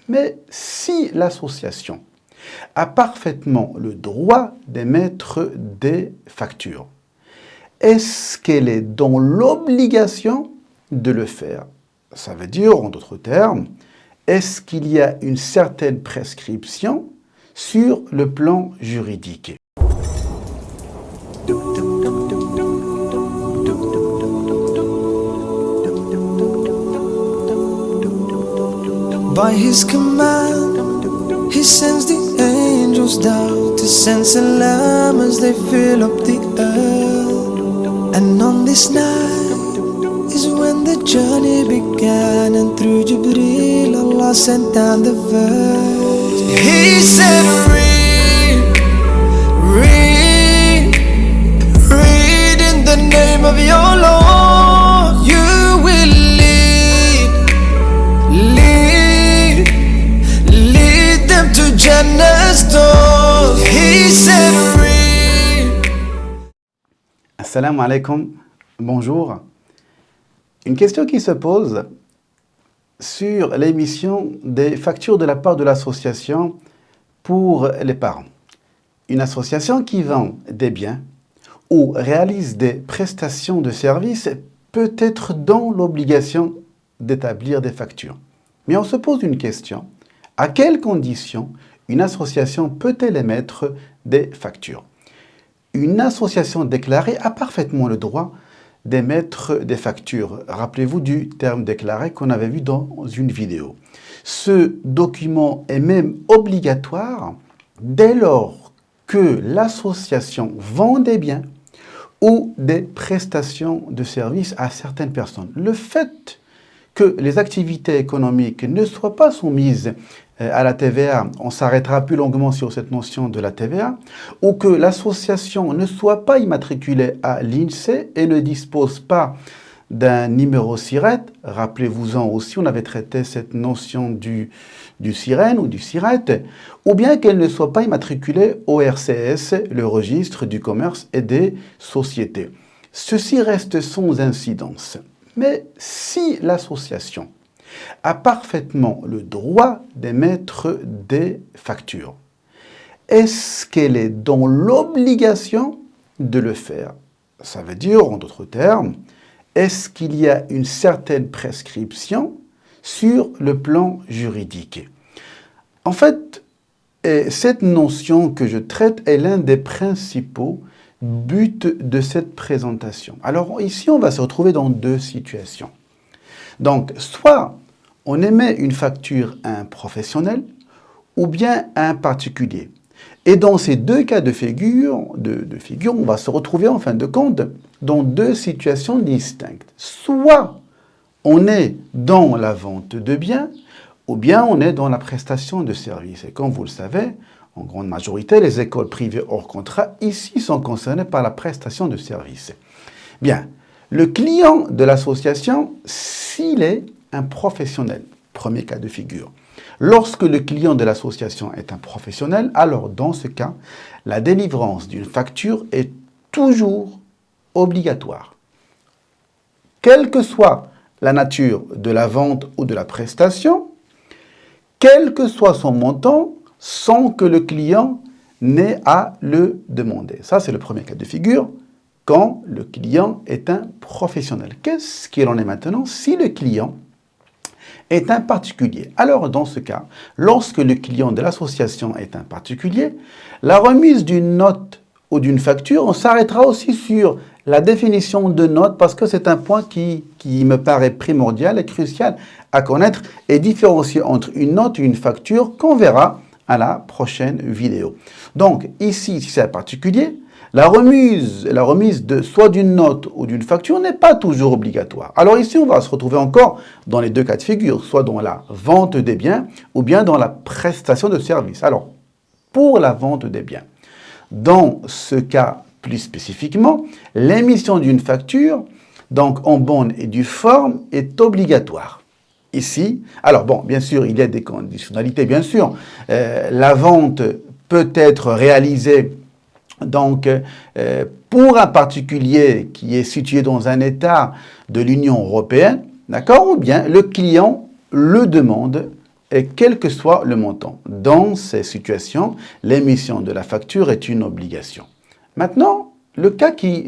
Mais si l'association a parfaitement le droit d'émettre des factures, est-ce qu'elle est dans l'obligation de le faire? Ça veut dire, en d'autres termes, est-ce qu'il y a une certaine prescription sur le plan juridique? By his command, he sends the angels down to send salam as they fill up the earth. And on this night is when the journey began, and through Jibreel Allah sent down the verse. He said, read, read, read in the name of your Lord. You will lead them to Jannah's doors. He said, read. Assalamu alaikum, bonjour. Une question qui se pose sur l'émission des factures de la part de l'association pour les parents. Une association qui vend des biens ou réalise des prestations de services peut être dans l'obligation d'établir des factures. Mais on se pose une question. À quelles conditions une association peut-elle émettre des factures? Une association déclarée a parfaitement le droit d'émettre des factures. Rappelez-vous du terme déclaré qu'on avait vu dans une vidéo. Ce document est même obligatoire dès lors que l'association vend des biens ou des prestations de services à certaines personnes. Le fait que les activités économiques ne soient pas soumises à la TVA, on s'arrêtera plus longuement sur cette notion de la TVA, ou que l'association ne soit pas immatriculée à l'INSEE et ne dispose pas d'un numéro SIRET, rappelez-vous-en aussi, on avait traité cette notion du SIREN ou du SIRET, ou bien qu'elle ne soit pas immatriculée au RCS, le registre du commerce et des sociétés. Ceci reste sans incidence. Mais si l'association a parfaitement le droit d'émettre des factures, est-ce qu'elle est dans l'obligation de le faire? Ça veut dire, en d'autres termes, est-ce qu'il y a une certaine prescription sur le plan juridique? En fait, cette notion que je traite est l'un des principaux buts de cette présentation. Alors ici, on va se retrouver dans deux situations. Donc, soit on émet une facture à un professionnel ou bien à un particulier. Et dans ces deux cas de figure, on va se retrouver en fin de compte dans deux situations distinctes. Soit on est dans la vente de biens ou bien on est dans la prestation de services. Et comme vous le savez, en grande majorité, les écoles privées hors contrat ici sont concernées par la prestation de services. Bien, le client de l'association, s'il est un professionnel, premier cas de figure. Lorsque le client de l'association est un professionnel, alors dans ce cas, la délivrance d'une facture est toujours obligatoire. Quelle que soit la nature de la vente ou de la prestation, quel que soit son montant, sans que le client n'ait à le demander. Ça, c'est le premier cas de figure, quand le client est un professionnel. Qu'est-ce qu'il en est maintenant si le client est un particulier? Alors, dans ce cas, lorsque le client de l'association est un particulier, la remise d'une note ou d'une facture, on s'arrêtera aussi sur la définition de note parce que c'est un point qui me paraît primordial et crucial à connaître et différencier entre une note et une facture qu'on verra à la prochaine vidéo. Donc, ici, si c'est un particulier, la remise soit d'une note ou d'une facture n'est pas toujours obligatoire. Alors ici, on va se retrouver encore dans les deux cas de figure, soit dans la vente des biens ou bien dans la prestation de services. Alors, pour la vente des biens, dans ce cas plus spécifiquement, l'émission d'une facture, donc en bonne et due forme, est obligatoire. Ici, alors bon, bien sûr, il y a des conditionnalités, bien sûr. La vente peut être réalisée donc pour un particulier qui est situé dans un État de l'Union européenne, d'accord, ou bien le client le demande et quel que soit le montant. Dans ces situations, l'émission de la facture est une obligation. Maintenant, le cas qui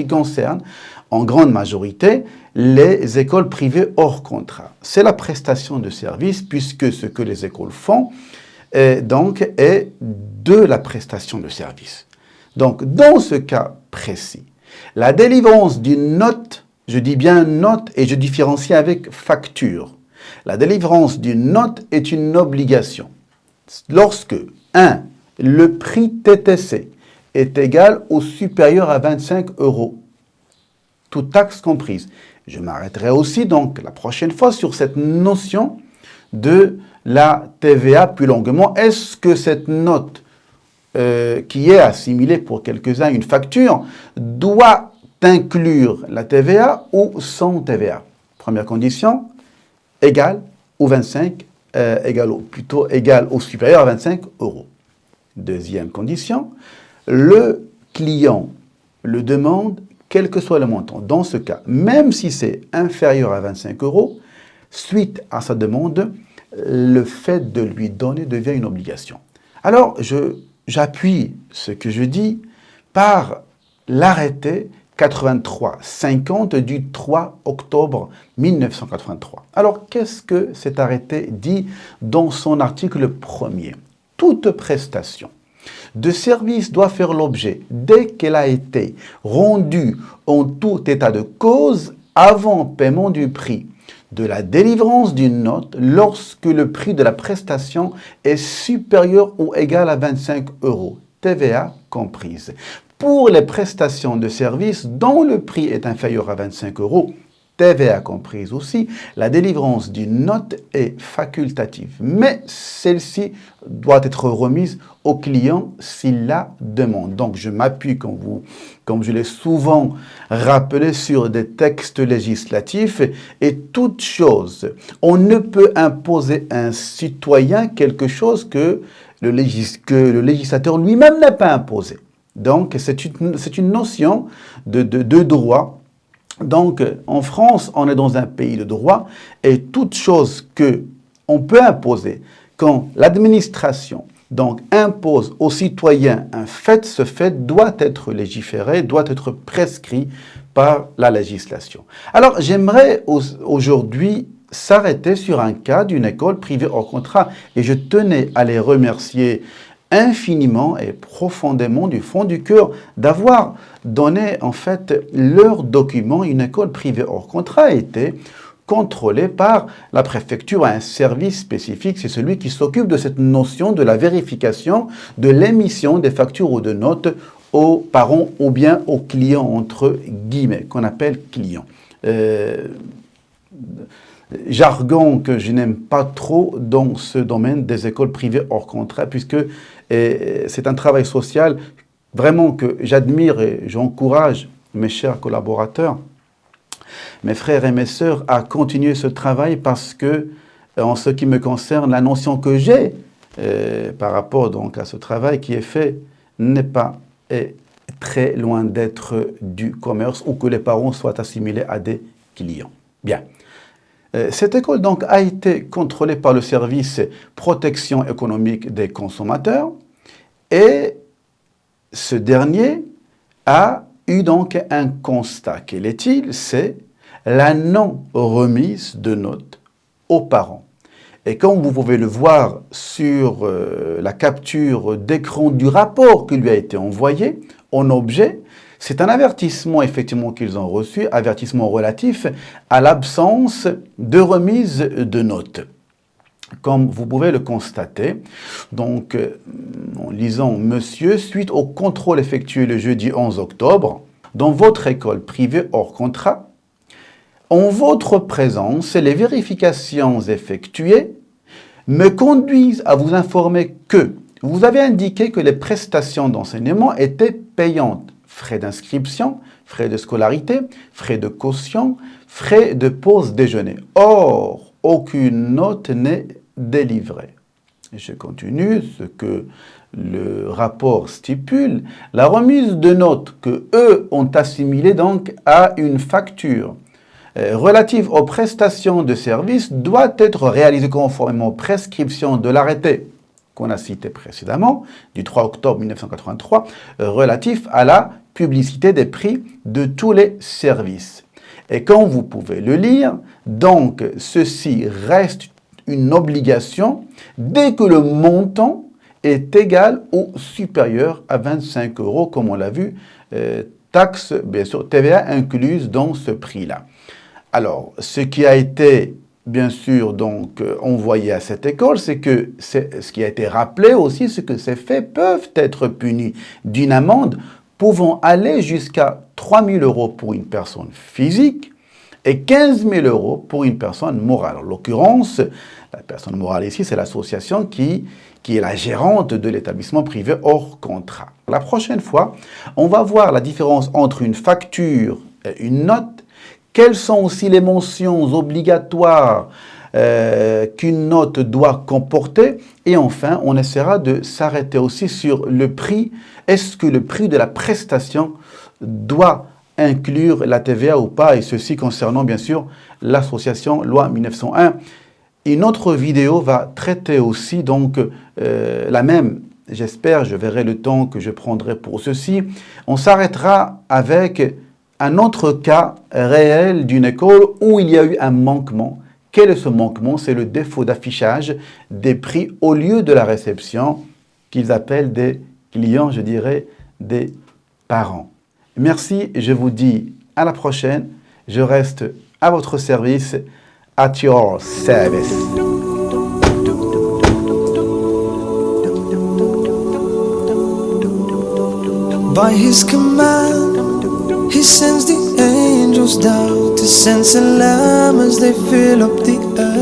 concerne en grande majorité les écoles privées hors contrat. C'est la prestation de services, puisque ce que les écoles font est de la prestation de services. Donc, dans ce cas précis, la délivrance d'une note, je dis bien note et je différencie avec facture. La délivrance d'une note est une obligation. Lorsque, 1. Le prix TTC est égal ou supérieur à 25 €, toute taxe comprise. Je m'arrêterai aussi donc la prochaine fois sur cette notion de la TVA plus longuement. Est-ce que cette note qui est assimilée pour quelques-uns une facture doit inclure la TVA ou sans TVA? Première condition, égal ou 25, égal ou supérieur à 25 €. Deuxième condition, le client le demande quel que soit le montant. Dans ce cas, même si c'est inférieur à 25 €, suite à sa demande, le fait de lui donner devient une obligation. Alors, j'appuie ce que je dis par l'arrêté 83-50 du 3 octobre 1983. Alors, qu'est-ce que cet arrêté dit dans son article 1er? Toute prestation de service doit faire l'objet, dès qu'elle a été rendue en tout état de cause, avant paiement du prix, de la délivrance d'une note lorsque le prix de la prestation est supérieur ou égal à 25 €, TVA comprise. Pour les prestations de services dont le prix est inférieur à 25 €, TVA comprise aussi, la délivrance d'une note est facultative, mais celle-ci doit être remise au client s'il la demande. Donc, je m'appuie, comme je l'ai souvent rappelé, sur des textes législatifs et toute chose. On ne peut imposer à un citoyen quelque chose que le législateur lui-même n'a pas imposé. Donc, c'est une notion de droit. Donc, en France, on est dans un pays de droit et toute chose qu'on peut imposer, quand l'administration donc impose aux citoyens un fait, ce fait doit être légiféré, doit être prescrit par la législation. Alors, j'aimerais aujourd'hui s'arrêter sur un cas d'une école privée hors contrat et je tenais à les remercier infiniment et profondément du fond du cœur d'avoir donné en fait leurs documents. Une école privée hors contrat a été contrôlée par la préfecture à un service spécifique. C'est celui qui s'occupe de cette notion de la vérification de l'émission des factures ou de notes aux parents ou bien aux clients, entre guillemets, qu'on appelle clients. Jargon que je n'aime pas trop dans ce domaine des écoles privées hors contrat, puisque c'est un travail social vraiment que j'admire et j'encourage mes chers collaborateurs, mes frères et mes sœurs, à continuer ce travail parce que, en ce qui me concerne, la notion que j'ai par rapport donc à ce travail qui est fait est très loin d'être du commerce ou que les parents soient assimilés à des clients. Bien. Cette école donc a été contrôlée par le service protection économique des consommateurs et ce dernier a eu donc un constat. Quel est-il? C'est la non-remise de notes aux parents. Et comme vous pouvez le voir sur la capture d'écran du rapport qui lui a été envoyé en objet, c'est un avertissement effectivement qu'ils ont reçu, avertissement relatif à l'absence de remise de notes. Comme vous pouvez le constater, donc en lisant « Monsieur, suite au contrôle effectué le jeudi 11 octobre, dans votre école privée hors contrat, en votre présence, les vérifications effectuées me conduisent à vous informer que vous avez indiqué que les prestations d'enseignement étaient payantes. Frais d'inscription, frais de scolarité, frais de caution, frais de pause déjeuner. Or, aucune note n'est délivrée. Et je continue ce que le rapport stipule. La remise de notes que eux ont assimilée donc à une facture relative aux prestations de services doit être réalisée conformément aux prescriptions de l'arrêté qu'on a cité précédemment, du 3 octobre 1983, relatif à la publicité des prix de tous les services. Et comme vous pouvez le lire, donc ceci reste une obligation dès que le montant est égal ou supérieur à 25 €, comme on l'a vu, taxe, bien sûr, TVA incluse dans ce prix-là. Alors, ce qui a été, bien sûr, donc, envoyé à cette école, c'est que ce qui a été rappelé aussi, c'est que ces faits peuvent être punis d'une amende pouvant aller jusqu'à 3 000 € pour une personne physique et 15 000 € pour une personne morale. En l'occurrence, la personne morale ici, c'est l'association qui est la gérante de l'établissement privé hors contrat. La prochaine fois, on va voir la différence entre une facture et une note. Quelles sont aussi les mentions obligatoires qu'une note doit comporter? Et enfin, on essaiera de s'arrêter aussi sur le prix. Est-ce que le prix de la prestation doit inclure la TVA ou pas? Et ceci concernant bien sûr l'association loi 1901. Une autre vidéo va traiter aussi donc la même. J'espère, je verrai le temps que je prendrai pour ceci. On s'arrêtera avec un autre cas réel d'une école où il y a eu un manquement. Quel est ce manquement? C'est le défaut d'affichage des prix au lieu de la réception qu'ils appellent des clients, je dirais, des parents. Merci, je vous dis à la prochaine. Je reste à votre service, at your service. By his command, he sends the angels down to send salam as they fill up the earth.